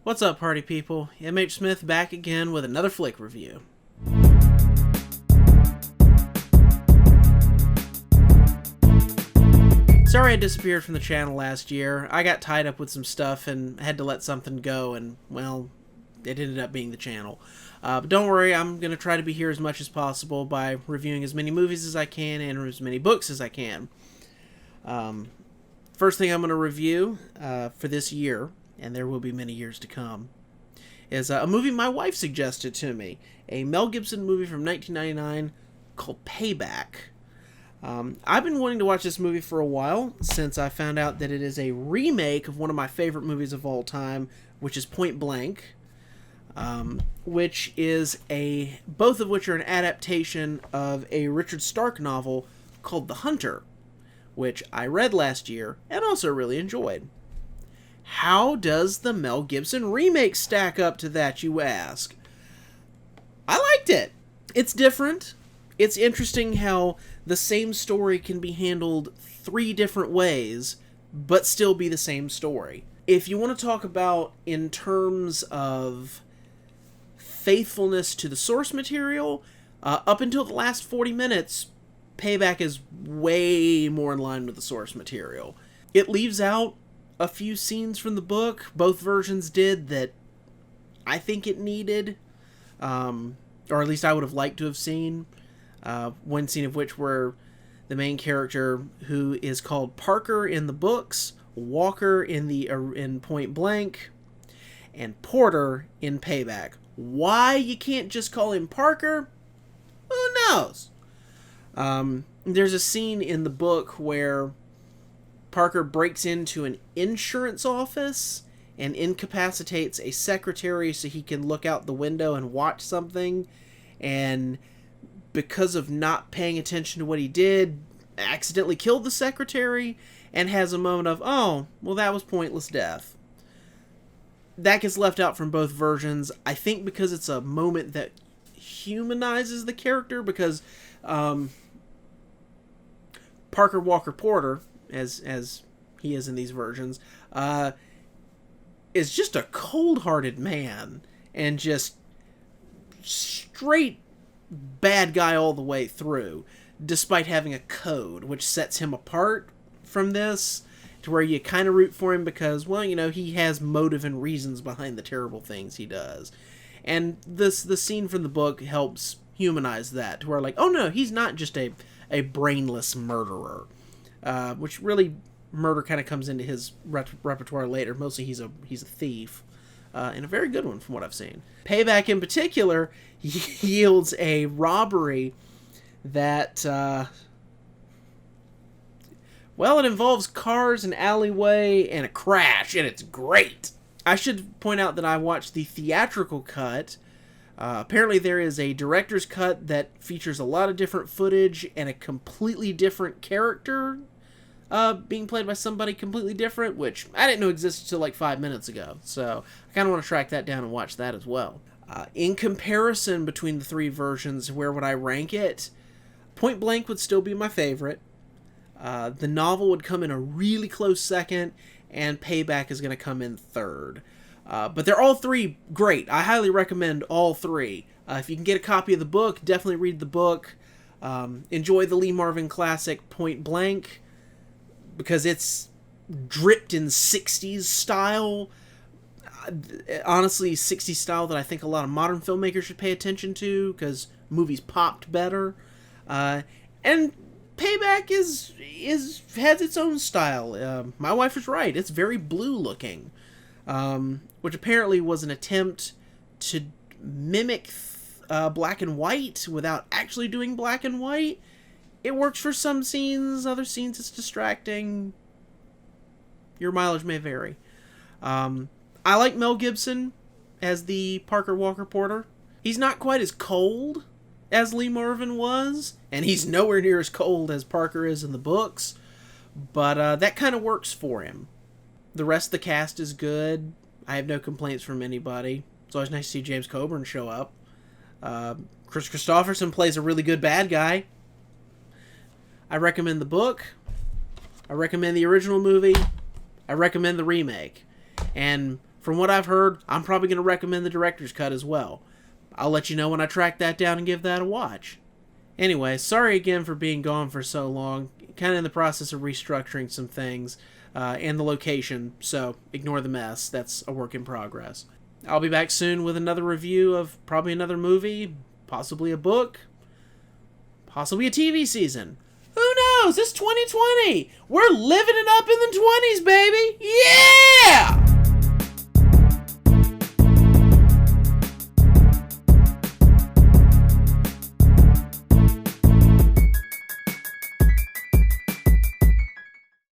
What's up, party people? MH Smith back again with another flick review. Sorry I disappeared from the channel last year. I got tied up with some stuff and had to let something go, and, well, it ended up being the channel. But don't worry, I'm going to try to be here as much as possible by reviewing as many movies as I can and as many books as I can. First thing I'm going to review for this year, and there will be many years to come, is a movie my wife suggested to me. A Mel Gibson movie from 1999 called Payback. I've been wanting to watch this movie for a while, since I found out that it is a remake of one of my favorite movies of all time, which is Point Blank, which is both of which are an adaptation of a Richard Stark novel called The Hunter, which I read last year and also really enjoyed. How does the Mel Gibson remake stack up to that, you ask? I liked it. It's different. It's interesting how the same story can be handled 3 different ways, but still be the same story. If you want to talk about in terms of faithfulness to the source material, up until the last 40 minutes, Payback is way more in line with the source material. It leaves out a few scenes from the book, both versions did, that I think it needed, or at least I would have liked to have seen. One scene of which where the main character, who is called Parker in the books, Walker in Point Blank, and Porter in Payback. Why you can't just call him Parker? Who knows? There's a scene in the book where Parker breaks into an insurance office and incapacitates a secretary so he can look out the window and watch something, and because of not paying attention to what he did, accidentally killed the secretary, and has a moment of, oh, well, that was pointless death. That gets left out from both versions, I think because it's a moment that humanizes the character, because Parker Walker Porter, as he is in these versions, is just a cold-hearted man, and just straight bad guy all the way through, despite having a code which sets him apart from this, to where you kind of root for him because, well, you know, he has motive and reasons behind the terrible things he does. And the scene from the book helps humanize that, to where, like, oh no, he's not just a brainless murderer, which really, murder kind of comes into his repertoire later. Mostly he's a thief, and a very good one from what I've seen. Payback in particular yields a robbery that, well, it involves cars, an alleyway, and a crash, and it's great. I should point out that I watched the theatrical cut. Apparently there is a director's cut that features a lot of different footage and a completely different character being played by somebody completely different, which I didn't know existed until like 5 minutes ago. So I kind of want to track that down and watch that as well. In comparison between the 3 versions, where would I rank it? Point Blank would still be my favorite. The novel would come in a really close second, and Payback is going to come in third. But they're all 3 great. I highly recommend all 3. If you can get a copy of the book, definitely read the book. Enjoy the Lee Marvin classic Point Blank, because it's dripped in 60s style. Honestly, 60s style that I think a lot of modern filmmakers should pay attention to, because movies popped better. And Payback has its own style. My wife was right. It's very blue looking. Which apparently was an attempt to mimic black and white without actually doing black and white. It works for some scenes, other scenes it's distracting. Your mileage may vary. I like Mel Gibson as the Parker Walker Porter. He's not quite as cold as Lee Marvin was, and he's nowhere near as cold as Parker is in the books, but that kind of works for him. The rest of the cast is good. I have no complaints from anybody. It's always nice to see James Coburn show up. Chris Christopherson plays a really good bad guy. I recommend the book. I recommend the original movie. I recommend the remake. And from what I've heard, I'm probably going to recommend the director's cut as well. I'll let you know when I track that down and give that a watch. Anyway, sorry again for being gone for so long. Kind of in the process of restructuring some things and the location, so ignore the mess. That's a work in progress. I'll be back soon with another review of probably another movie, possibly a book, possibly a TV season. Who knows? It's 2020. We're living it up in the 20s, baby. Yeah!